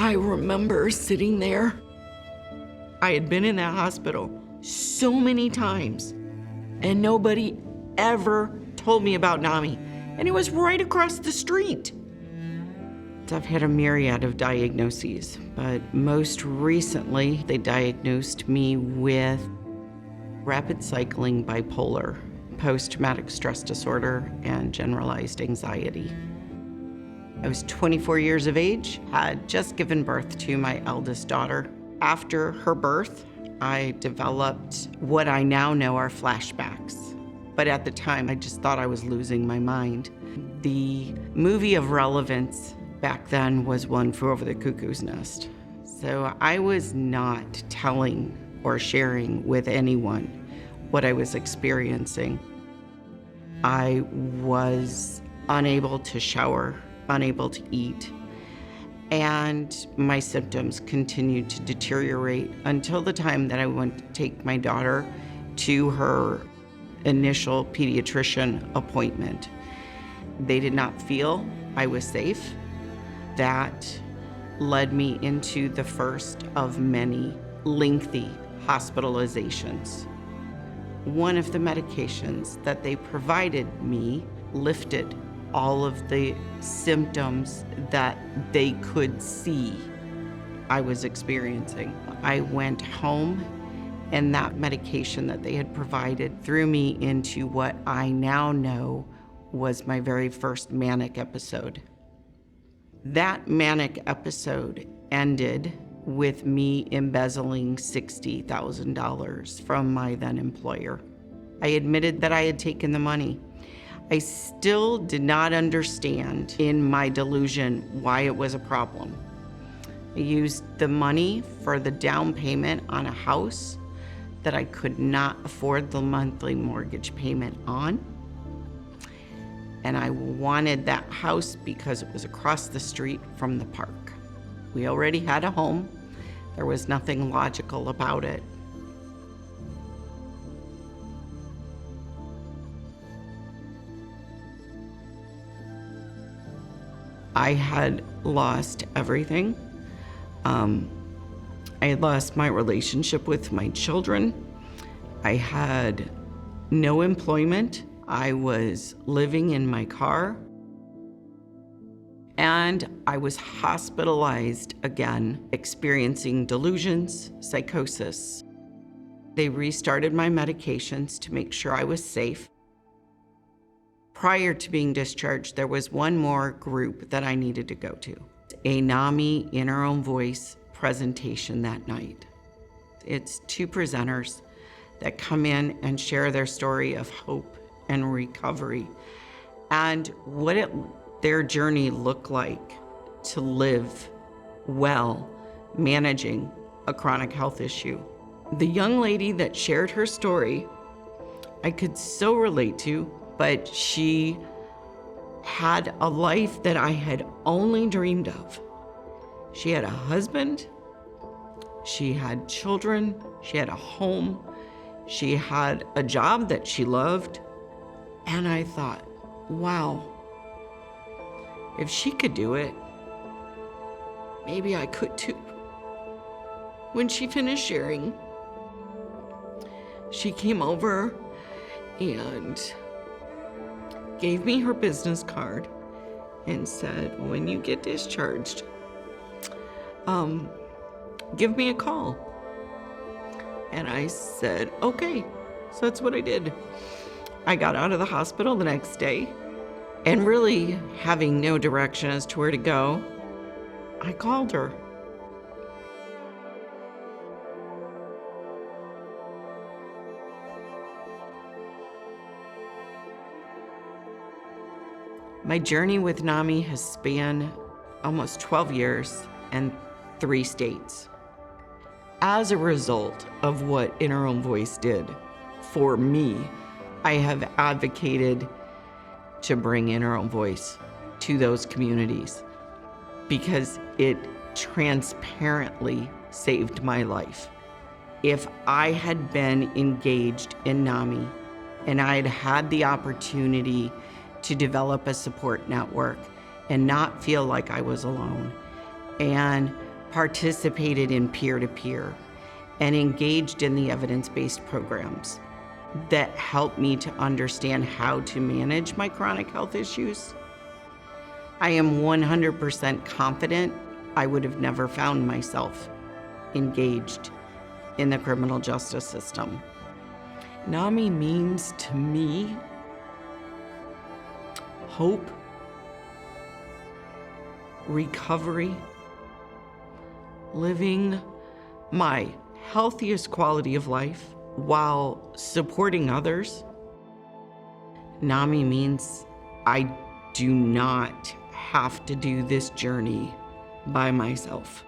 I remember sitting there. I had been in that hospital so many times, and nobody ever told me about NAMI, and it was right across the street. I've had a myriad of diagnoses, but most recently, they diagnosed me with rapid cycling bipolar, post-traumatic stress disorder, and generalized anxiety. I was 24 years of age, had just given birth to my eldest daughter. After her birth, I developed what I now know are flashbacks. But at the time, I just thought I was losing my mind. The movie of relevance back then was One Flew Over the Cuckoo's Nest. So I was not telling or sharing with anyone what I was experiencing. I was unable to shower, unable to eat, and my symptoms continued to deteriorate until the time that I went to take my daughter to her initial pediatrician appointment. They did not feel I was safe. That led me into the first of many lengthy hospitalizations. One of the medications that they provided me lifted all of the symptoms that they could see I was experiencing. I went home, and that medication that they had provided threw me into what I now know was my very first manic episode. That manic episode ended with me embezzling $60,000 from my then employer. I admitted that I had taken the money. I still did not understand in my delusion why it was a problem. I used the money for the down payment on a house that I could not afford the monthly mortgage payment on. And I wanted that house because it was across the street from the park. We already had a home. There was nothing logical about it. I had lost everything. I had lost my relationship with my children. I had no employment. I was living in my car, and I was hospitalized again, experiencing delusions, psychosis. They restarted my medications to make sure I was safe. Prior to being discharged, there was one more group that I needed to go to, a NAMI In Our Own Voice presentation that night. It's two presenters that come in and share their story of hope and recovery, and what their journey looked like to live well, managing a chronic health issue. The young lady that shared her story, I could so relate to, but she had a life that I had only dreamed of. She had a husband, she had children, she had a home, she had a job that she loved. And I thought, wow, if she could do it, maybe I could too. When she finished sharing, she came over and gave me her business card and said, when you get discharged, give me a call. And I said, okay. So that's what I did. I got out of the hospital the next day, and really having no direction as to where to go, I called her. My journey with NAMI has spanned almost 12 years and 3 states. As a result of what In Our Own Voice did for me, I have advocated to bring In Our Own Voice to those communities because it transparently saved my life. If I had been engaged in NAMI and I had had the opportunity to develop a support network and not feel like I was alone, and participated in peer-to-peer, and engaged in the evidence-based programs that helped me to understand how to manage my chronic health issues, I am 100% confident I would have never found myself engaged in the criminal justice system. NAMI means to me hope, recovery, living my healthiest quality of life while supporting others. NAMI means I do not have to do this journey by myself.